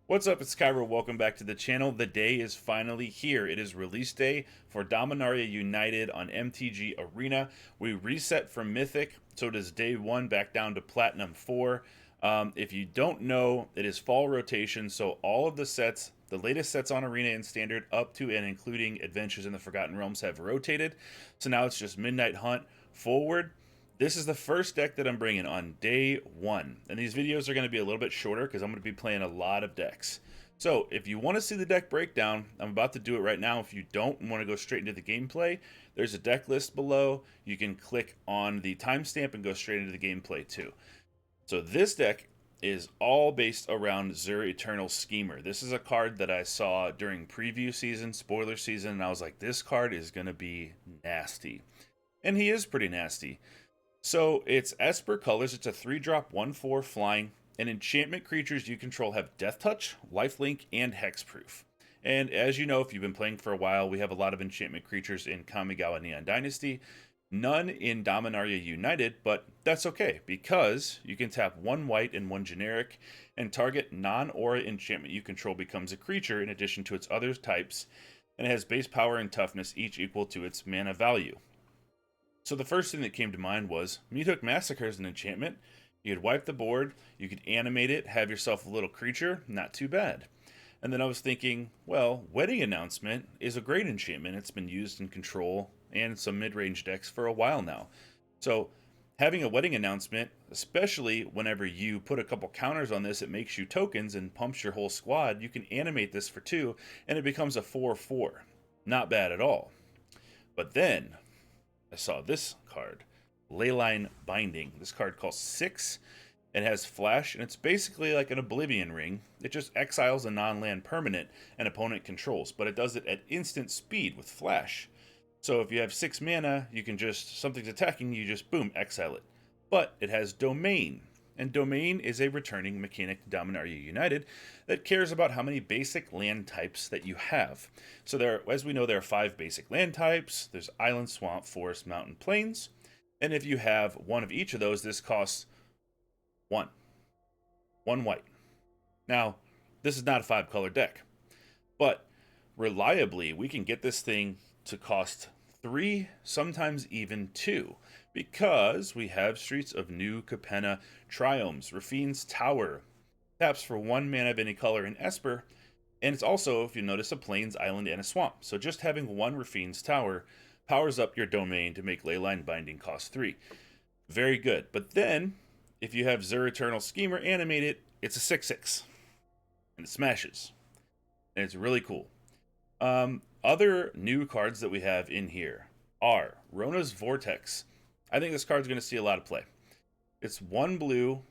What's up, it's Kaero. Welcome back to the channel. The day is finally here. It is release day for Dominaria United on MTG Arena. We reset from Mythic, so it is day 1 back down to Platinum 4. If you don't know, it is fall rotation, so all of the sets, the latest sets on Arena and Standard up to and including Adventures in the Forgotten Realms have rotated. So now it's just Midnight Hunt forward. This is the first deck that I'm bringing on day 1, and these videos are going to be a little bit shorter because I'm going to be playing a lot of decks. So if you want to see the deck breakdown, I'm about to do it right now. If you don't want to go straight into the gameplay, there's a deck list below. You can click on the timestamp and go straight into the gameplay too. So this deck is all based around ZUR Eternal Schemer. This is a card that I saw during preview season, spoiler season, and I was like, this card is going to be nasty. And he is pretty nasty. So it's ESPER colors. It's a 3-drop 1/4 flying, and enchantment creatures you control have Death Touch, Lifelink, and Hexproof. And as you know, if you've been playing for a while, we have a lot of enchantment creatures in Kamigawa Neon Dynasty. None in Dominaria United, but that's okay because you can tap 1 white and 1 generic, and target non-aura enchantment you control becomes a creature in addition to its other types, and it has base power and toughness each equal to its mana value. So the first thing that came to mind was MYTHIC Massacre is an enchantment. You could wipe the board, you could animate it, have yourself a little creature, not too bad. And then I was thinking, well, Wedding Announcement is a great enchantment. It's been used in Control and some mid-range decks for a while now. So having a Wedding Announcement, especially whenever you put a couple counters on this, it makes you tokens and pumps your whole squad. You can animate this for 2, and it becomes a 4/4. Not bad at all. But then I saw this card, Leyline Binding. This card costs 6. It has flash, and it's basically like an Oblivion Ring. It just exiles a non-land permanent an opponent controls, but it does it at instant speed with flash. So if you have 6 mana, you can just, something's attacking, you just boom, exile it. But it has Domain, and Domain is a returning mechanic to Dominaria United that cares about how many basic land types that you have. So there, as we know, there are 5 basic land types. There's Island, Swamp, Forest, Mountain, Plains. And if you have one of each of those, this costs 1 white. Now, this is not a 5-color deck, but reliably, we can get this thing to cost 3, sometimes even 2. Because we have Streets of New Capenna, Triomes, Rafine's Tower, taps for 1 mana of any color in Esper, and it's also, if you notice, a Plains, Island, and a Swamp. So just having 1 Rafine's Tower powers up your Domain to make Leyline Binding cost 3. Very good. But then, if you have ZUR Eternal Schemer animated, it's a 6/6, and it smashes, and it's really cool. Other new cards that we have in here are Rona's Vortex. I think this card's going to see a lot of play. It's 1 blue.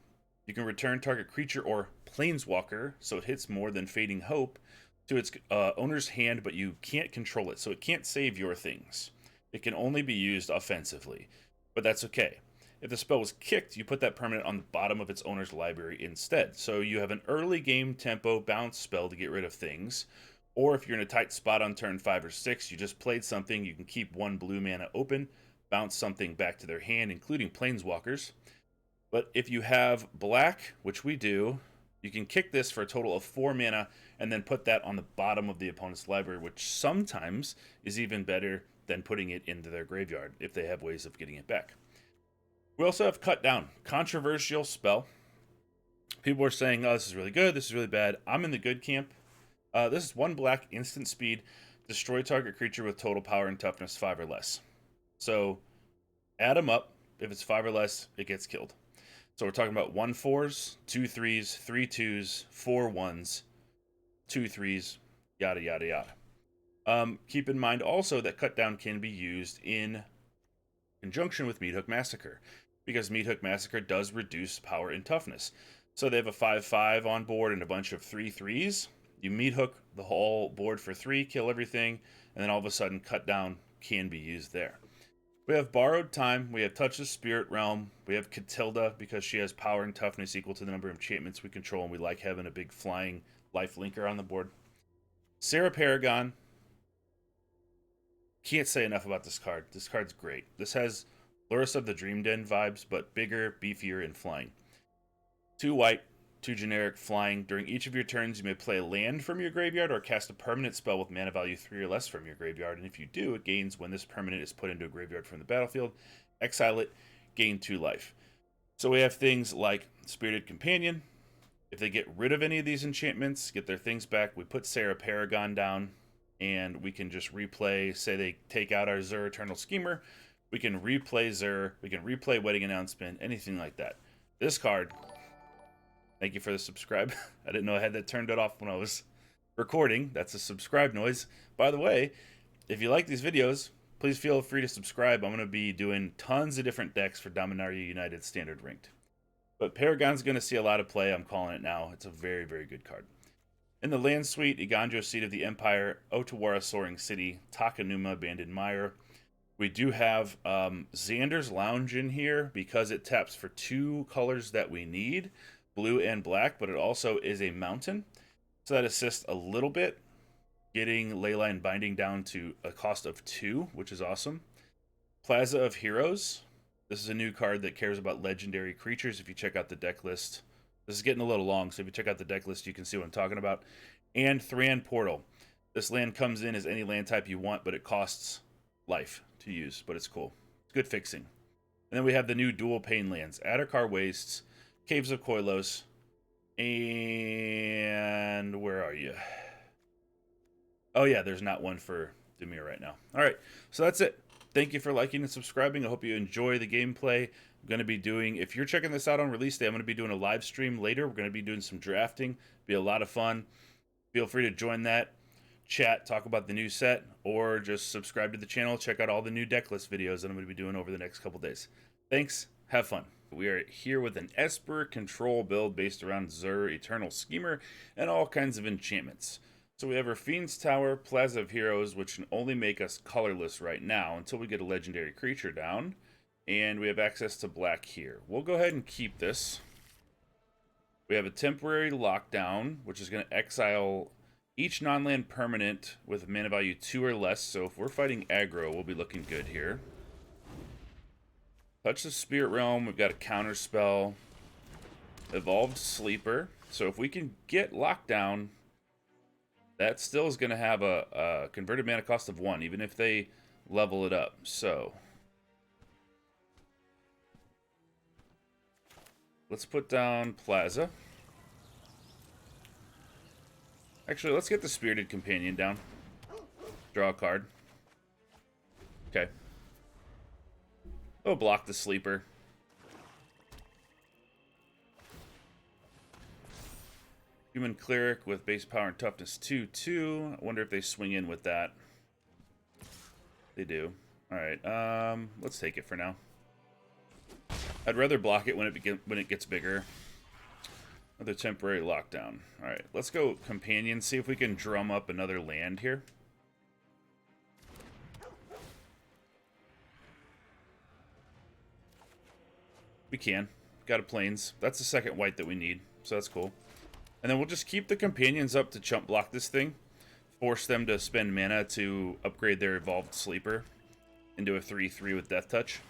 You can return target creature or planeswalker, so it hits more than Fading Hope, to its owner's hand, but you can't control it, so it can't save your things. It can only be used offensively, but that's okay. If the spell was kicked, you put that permanent on the bottom of its owner's library instead. So you have an early game tempo bounce spell to get rid of things, or if you're in a tight spot on turn 5 or 6, you just played something, you can keep 1 blue mana open, bounce something back to their hand, including planeswalkers. But if you have black, which we do, you can kick this for a total of 4 mana and then put that on the bottom of the opponent's library, which sometimes is even better than putting it into their graveyard if they have ways of getting it back. We also have Cut Down, controversial spell. People are saying, oh, this is really good, this is really bad. I'm in the good camp. This is 1 black, instant speed, destroy target creature with total power and toughness 5 or less. So add them up. If it's 5 or less, it gets killed. So we're talking about 1 4s, 2 3s, 3 2s, 4 1s, 2 3s, yada yada yada. Keep in mind also that Cut Down can be used in conjunction with MYTHIC Massacre, because MYTHIC Massacre does reduce power and toughness. So they have a 5/5 on board and a bunch of 3 3s. You MYTHIC the whole board for 3, kill everything, and then all of a sudden Cut Down can be used there. We have Borrowed Time, we have Touch the Spirit Realm, we have Catilda because she has power and toughness equal to the number of enchantments we control, and we like having a big flying life linker on the board. Sarah Paragon. Can't say enough about this card. This card's great. This has Lurrus of the Dream Den vibes, but bigger, beefier, and flying. 2 white, 2 generic flying. During each of your turns, you may play a land from your graveyard or cast a permanent spell with mana value 3 or less from your graveyard. And if you do, it gains when this permanent is put into a graveyard from the battlefield. Exile it, gain 2 life. So we have things like Spirited Companion. If they get rid of any of these enchantments, get their things back, we put Sarah Paragon down, and we can just replay, say they take out our ZUR Eternal Schemer, we can replay ZUR, we can replay Wedding Announcement, anything like that. This card, thank you for the subscribe. I didn't know I had that turned off when I was recording. That's a subscribe noise. By the way, if you like these videos, please feel free to subscribe. I'm going to be doing tons of different decks for Dominaria United Standard Ranked. But Paragon's going to see a lot of play. I'm calling it now. It's a very, very good card. In the land suite, Iganjo, Seat of the Empire, Otawara, Soaring City, Takanuma, Abandoned Mire. We do have Xander's Lounge in here because it taps for 2 colors that we need, blue and black, but it also is a mountain. So that assists a little bit, getting Leyline Binding down to a cost of 2, which is awesome. Plaza of Heroes. This is a new card that cares about legendary creatures. If you check out the deck list, this is getting a little long, so if you check out the deck list, you can see what I'm talking about. And Thran Portal. This land comes in as any land type you want, but it costs life to use, but it's cool. It's good fixing. And then we have the new dual pain lands, Adakar Wastes, Caves of Koilos, and where are you? Oh yeah, there's not one for Dimir right now. All right, so that's it. Thank you for liking and subscribing. I hope you enjoy the gameplay. I'm going to be doing, if you're checking this out on release day, I'm going to be doing a live stream later. We're going to be doing some drafting. Be a lot of fun. Feel free to join that, chat, talk about the new set, or just subscribe to the channel. Check out all the new deck list videos that I'm going to be doing over the next couple days. Thanks. Have fun. We are here with an Esper control build based around ZUR, Eternal Schemer, and all kinds of enchantments. So we have our Fiend's Tower, Plaza of Heroes, which can only make us colorless right now until we get a legendary creature down. And we have access to black here. We'll go ahead and keep this. We have a temporary lockdown, which is going to exile each non-land permanent with mana value 2 or less. So if we're fighting aggro, we'll be looking good here. Touch the Spirit Realm. We've got a counter spell. Evolved Sleeper. So if we can get lockdown, that still is going to have a converted mana cost of 1, even if they level it up. So let's put down Plaza. Actually, let's get the Spirited Companion down. Draw a card. Okay. Oh, block the Sleeper. Human Cleric with base power and toughness 2/2. I wonder if they swing in with that. They do. Alright, let's take it for now. I'd rather block it when it gets bigger. Another temporary lockdown. Alright, let's go Companion, see if we can drum up another land here. We can. Got a Plains. That's the second white that we need, so that's cool. And then we'll just keep the Companions up to chump block this thing. Force them to spend mana to upgrade their Evolved Sleeper into a 3/3 with Death Touch.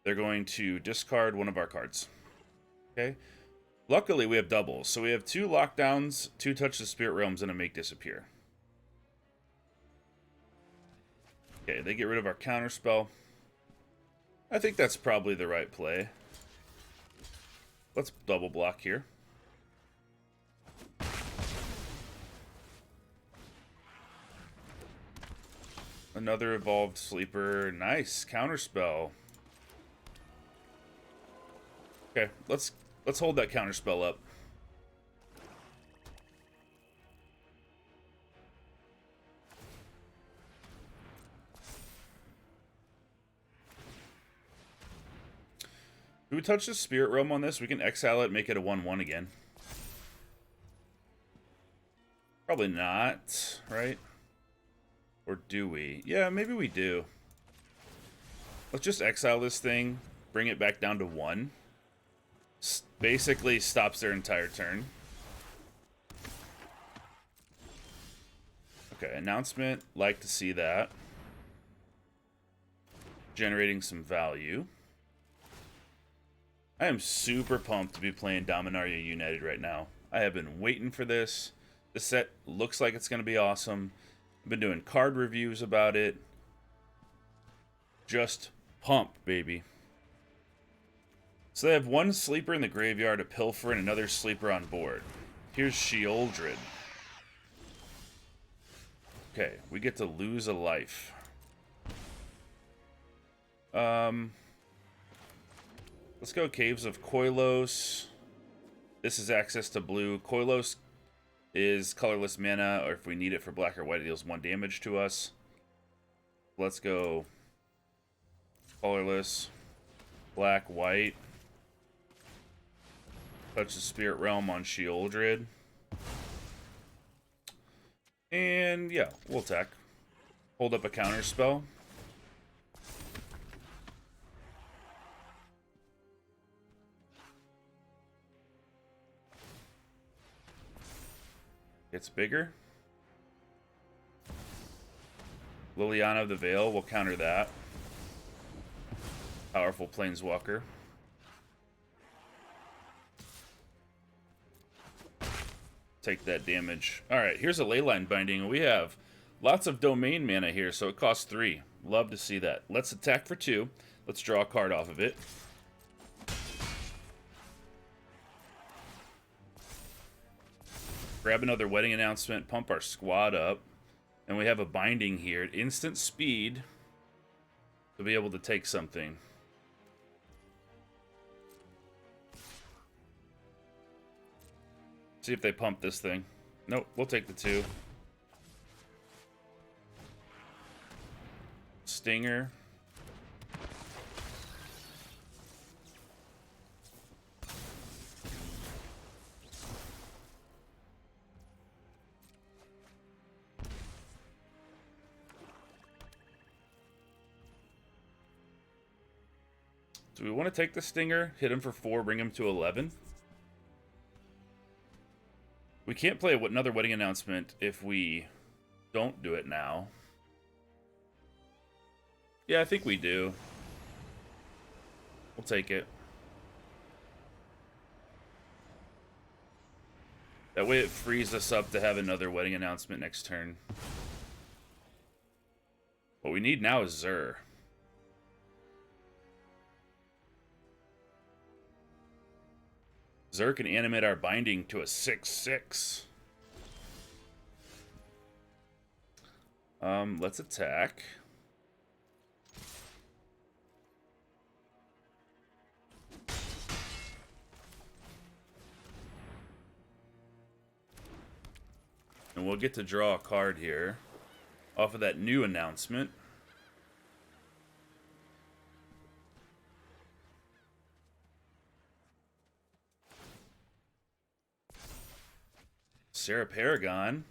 They're going to discard one of our cards. Okay. Luckily, we have doubles. So we have 2 lockdowns, 2 Touch the Spirit Realms, and a Make Disappear. Okay, they get rid of our counter spell. I think that's probably the right play. Let's double block here. Another Evolved Sleeper. Nice. Counterspell. Okay, let's hold that counterspell up. Do we touch the Spirit Realm on this? We can exile it, make it a 1/1 again. Probably not, right? Or do we? Yeah, maybe we do. Let's just exile this thing, bring it back down to 1. Basically stops their entire turn. Okay, announcement. Like to see that. Generating some value. I am super pumped to be playing Dominaria United right now. I have been waiting for this. The set looks like it's going to be awesome. I've been doing card reviews about it. Just pumped, baby. So they have one sleeper in the graveyard, a pilfer, and another sleeper on board. Here's Sheoldred. Okay, we get to lose a life. Let's go Caves of Koilos. This is access to blue. Koilos is colorless mana, or if we need it for black or white, it deals 1 damage to us. Let's go colorless, black, white. Touch the Spirit Realm on Sheoldred. And yeah, we'll attack. Hold up a counter spell. Gets bigger. Liliana of the Veil will counter that. Powerful Planeswalker. Take that damage. Alright, here's a Leyline Binding. We have lots of domain mana here, so it costs 3. Love to see that. Let's attack for 2. Let's draw a card off of it. Grab another Wedding Announcement, pump our squad up. And we have a Binding here at instant speed to be able to take something. See if they pump this thing. Nope, we'll take the 2. Stinger. Do we want to take the Stinger, hit him for 4, bring him to 11? We can't play another Wedding Announcement if we don't do it now. Yeah, I think we do. We'll take it. That way it frees us up to have another Wedding Announcement next turn. What we need now is ZUR. ZUR can animate our Binding to a 6/6. Let's attack. And we'll get to draw a card here off of that new announcement. Sarah Paragon.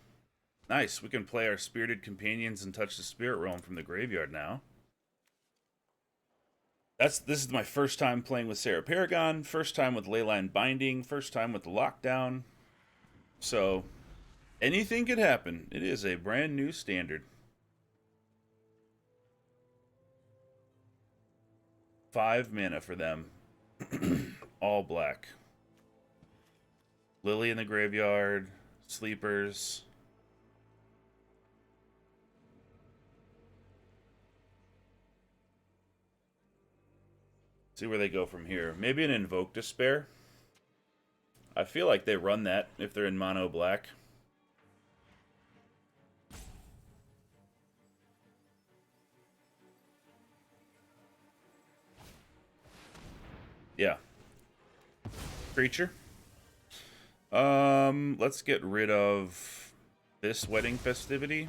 Nice, we can play our Spirited Companions and touch the Spirit Realm from the graveyard now. This is my first time playing with Sarah Paragon, first time with Leyline Binding, first time with the Lockdown. So, anything could happen. It is a brand new standard. 5 mana for them. All black. Lily in the graveyard. Sleepers. See where they go from here. Maybe an Invoke Despair. I feel like they run that if they're in mono black. Yeah. Creature. Let's get rid of this Wedding Festivity.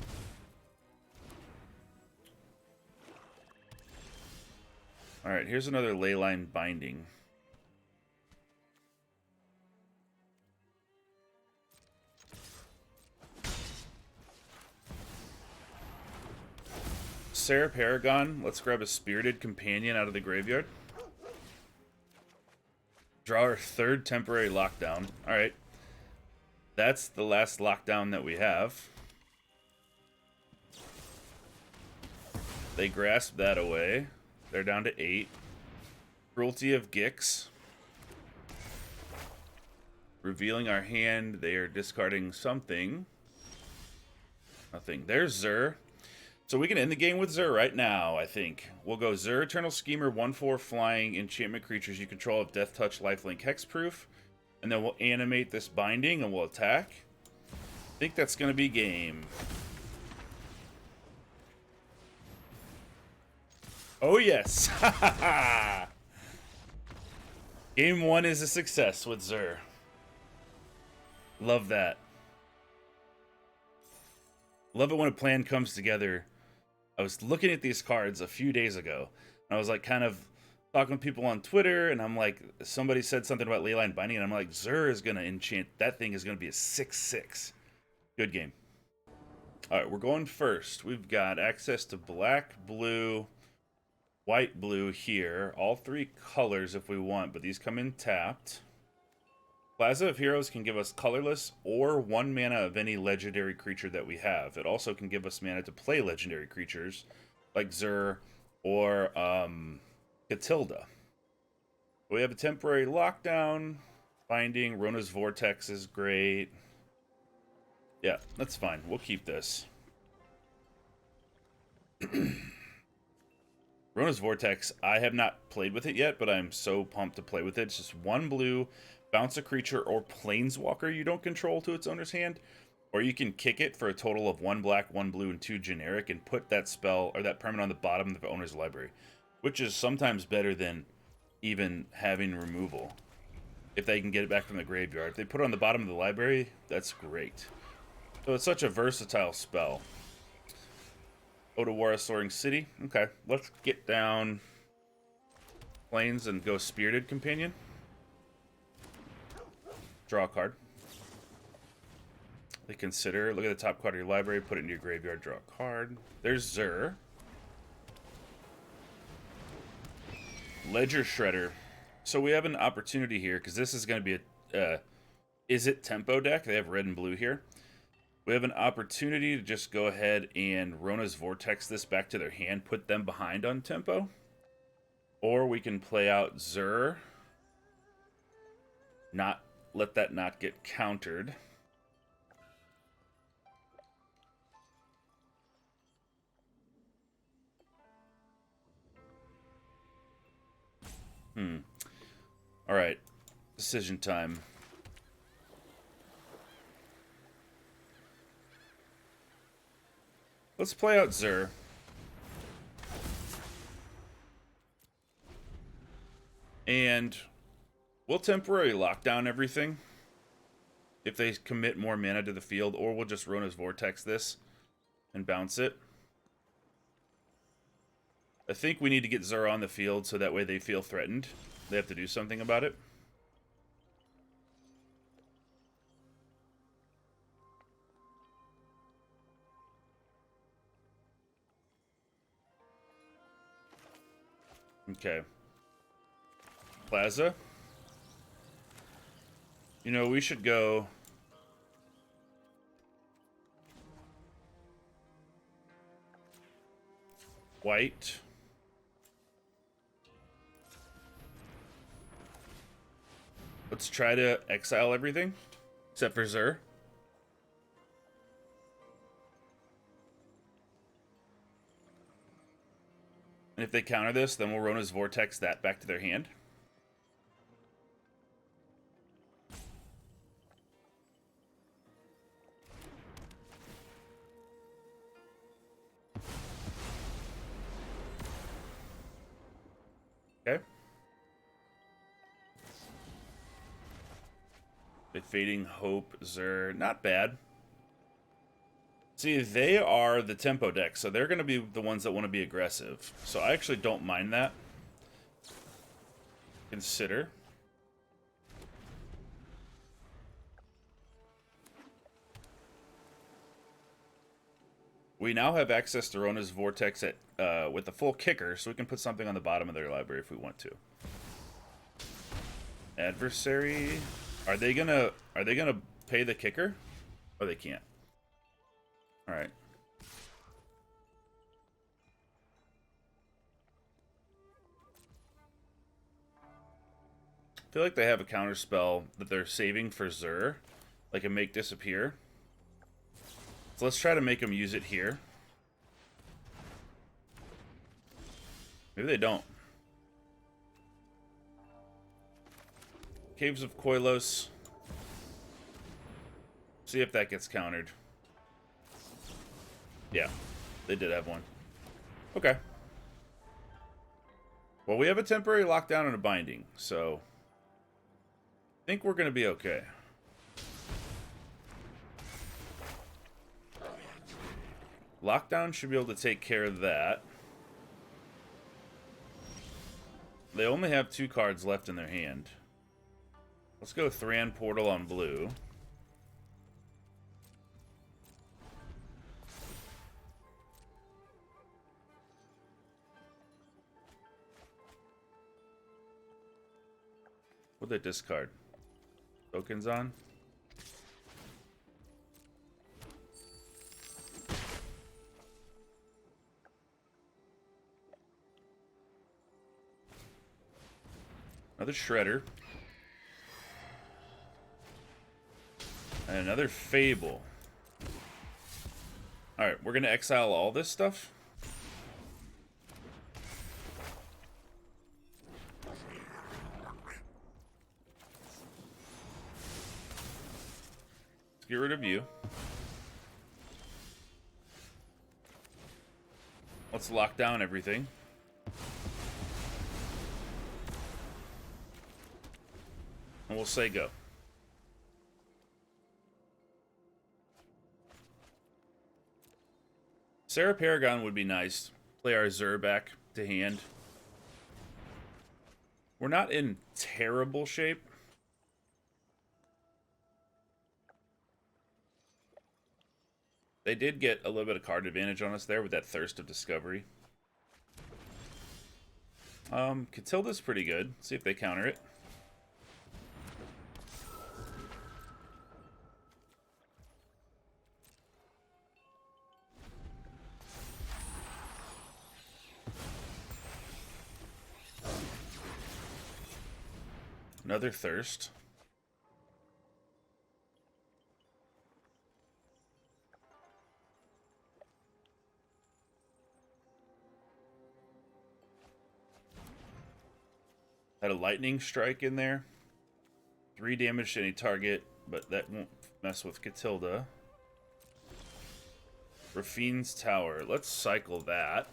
Alright, here's another Leyline Binding. Sarah Paragon, let's grab a Spirited Companion out of the graveyard. Draw our 3rd temporary lockdown. Alright. That's the last lockdown that we have. They grasp that away. They're down to 8. Cruelty of Gix. Revealing our hand, they are discarding something. Nothing. There's ZUR. So we can end the game with ZUR right now, I think. We'll go ZUR, Eternal Schemer, 1/4 flying, enchantment creatures you control of Death Touch, Lifelink, Hexproof. And then we'll animate this binding and we'll attack. I think that's going to be game. Oh, yes. Game 1 is a success with ZUR. Love that. Love it when a plan comes together. I was looking at these cards a few days ago, and I was like kind of talking to people on Twitter, and I'm like, somebody said something about Leyline Binding, and I'm like, ZUR is going to enchant. That thing is going to be a 6/6. Good game. All right, we're going first. We've got access to black, blue, white, blue here. All 3 colors if we want, but these come in tapped. Plaza of Heroes can give us colorless or 1 mana of any legendary creature that we have. It also can give us mana to play legendary creatures like ZUR or Catilda. We have a temporary lockdown. Binding. Rona's Vortex is great. Yeah, that's fine. We'll keep this. Rona's Vortex, I have not played with it yet, but I'm so pumped to play with it. It's just 1 blue. Bounce a creature or planeswalker you don't control to its owner's hand, or you can kick it for a total of 1 black, 1 blue, and 2 generic, and put that spell or that permanent on the bottom of the owner's library, which is sometimes better than even having removal. If they can get it back from the graveyard, if they put it on the bottom of the library, that's great. So it's such a versatile spell. Otawara Soaring City. Okay, let's get down planes and go Spirited Companion. Draw a card. They consider, look at the top card of your library, put it into your graveyard, draw a card. There's ZUR. Ledger Shredder. So we have an opportunity here, because this is going to be a Is It Tempo deck. They have red and blue here. We have an opportunity to just go ahead and Rona's Vortex this back to their hand, put them behind on tempo. Or we can play out ZUR. Let that not get countered. All right. Decision time. Let's play out ZUR. And we'll temporarily lock down everything if they commit more mana to the field, or we'll just Rona's Vortex this and bounce it. I think we need to get ZUR on the field so that way they feel threatened. They have to do something about it. Okay. Plaza. You know, we should go white. Let's try to exile everything except for ZUR. And if they counter this, then we'll Rona's Vortex that back to their hand. Okay. The Fading Hope, ZUR, not bad. See, they are the tempo deck, so they're going to be the ones that want to be aggressive. So I actually don't mind that. Consider. We now have access to Rona's Vortex at with the full kicker, so we can put something on the bottom of their library if we want to. Adversary. Are they gonna pay the kicker? Oh, they can't. All right. I feel like they have a counter spell that they're saving for ZUR, like a make disappear. So let's try to make them use it here. Maybe they don't. Caves of Koilos. See if that gets countered. Yeah, they did have one. Okay. Well, we have a temporary lockdown and a binding, so I think we're going to be okay. Lockdown should be able to take care of that. They only have 2 cards left in their hand. Let's go Thran Portal on blue. What'd they discard? Tokens on? Another Shredder. And another Fable. Alright, we're going to exile all this stuff. Let's get rid of you. Let's lock down everything. And we'll say go. Sarah Paragon would be nice. Play our ZUR back to hand. We're not in terrible shape. They did get a little bit of card advantage on us there with that Thirst of Discovery. Catilda's pretty good. See if they counter it. Another Thirst. Had a Lightning Strike in there. 3 damage to any target, but that won't mess with Catilda. Rafine's Tower. Let's cycle that.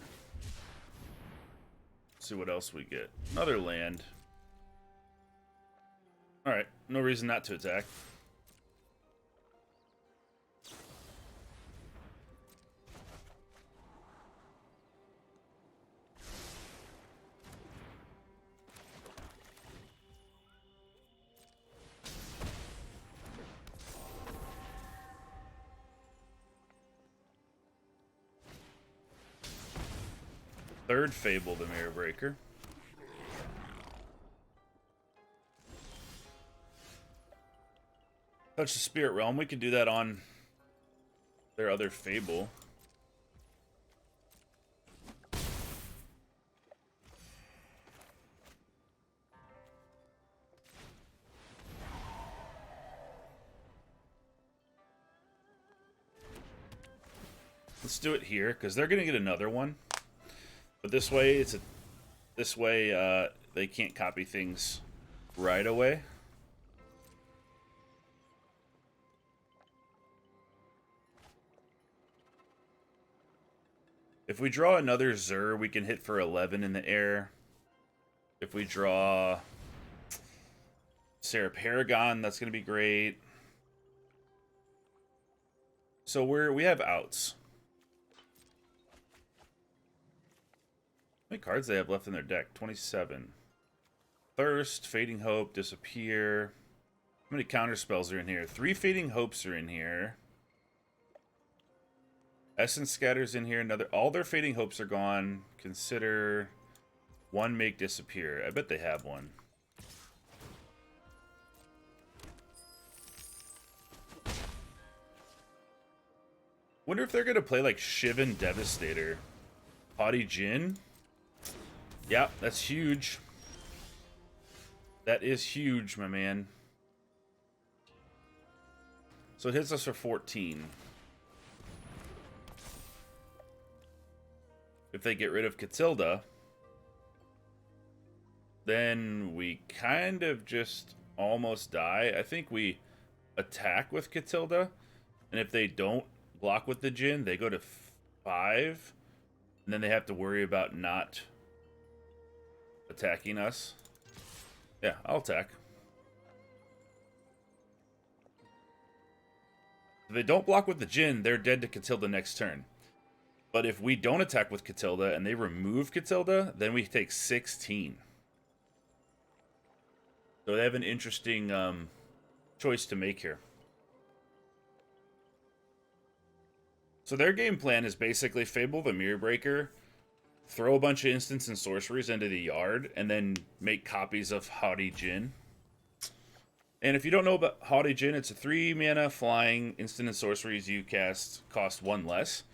See what else we get. Another land. Alright, no reason not to attack. Third Fable, the Mirror Breaker. Touch the Spirit Realm. We could do that on their other Fable. Let's do it here because they're gonna get another one. But this way, they can't copy things right away. If we draw another ZUR, we can hit for 11 in the air. If we draw Sarah Paragon, that's going to be great. So we have outs. How many cards they have left in their deck? 27. Thirst, Fading Hope, Disappear. How many counter spells are in here? 3 Fading Hopes are in here. Essence Scatter's in here. All their Fading Hopes are gone. Consider 1 Make Disappear. I bet they have one. Wonder if they're going to play like Shivan Devastator. Haughty Jin? Yeah, that's huge. That is huge, my man. So it hits us for 14. If they get rid of Catilda, then we kind of just almost die. I think we attack with Catilda, and if they don't block with the Djinn, they go to 5, and then they have to worry about not attacking us. Yeah, I'll attack. If they don't block with the Djinn, they're dead to Catilda next turn. But if we don't attack with Catilda and they remove Catilda, then we take 16. So they have an interesting choice to make here. So their game plan is basically Fable the Mirror Breaker, throw a bunch of instants and sorceries into the yard, and then make copies of Haughty Djinn. And if you don't know about Haughty Djinn, it's a 3 mana flying instant and sorceries you cast cost 1 less.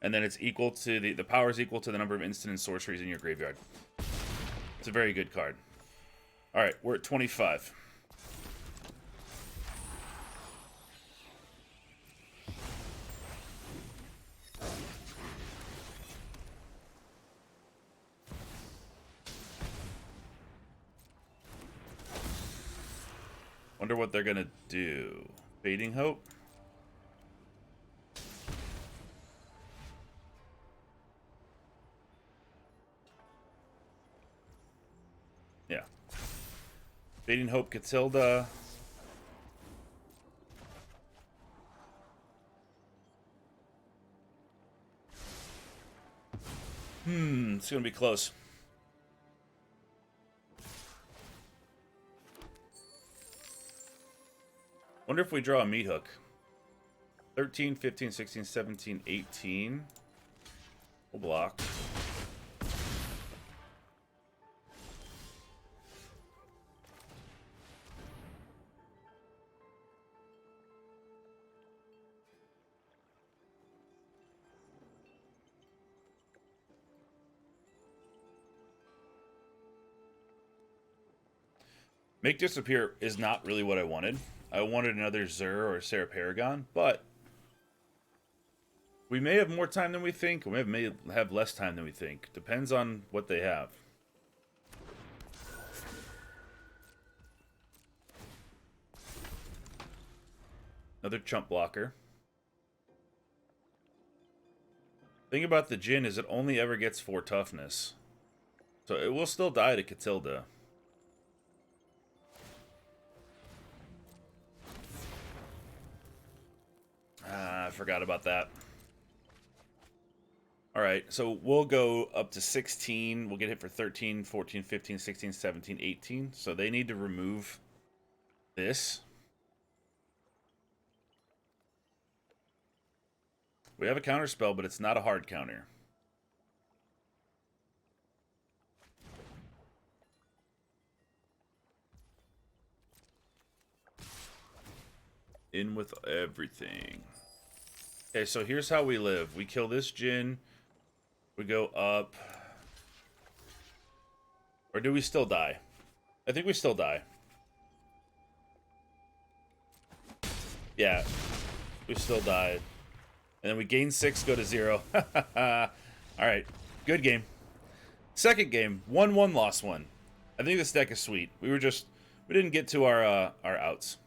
And then it's equal to the power is equal to the number of instant and sorceries in your graveyard. It's a very good card. Alright, we're at 25. Wonder what they're gonna do. Fading Hope? Yeah. Fading Hope, Catilda. It's gonna be close. Wonder if we draw a meat hook. 13, 15, 16, 17, 18. We'll block. Make Disappear is not really what I wanted. I wanted another ZUR or Sarah Paragon, but we may have more time than we think. We may have less time than we think. Depends on what they have. Another chump blocker. Thing about the Djinn is it only ever gets 4 toughness. So it will still die to Catilda. I forgot about that. Alright, so we'll go up to 16. We'll get hit for 13, 14, 15, 16, 17, 18. So they need to remove this. We have a counter spell, but it's not a hard counter. In with everything. Okay, so here's how we live. We kill this Djinn. We go up. Or do we still die? I think we still die. Yeah, we still died. And then we gain 6, go to 0. Alright, good game. Second game, 1-1, lost 1. I think this deck is sweet. We didn't get to our outs.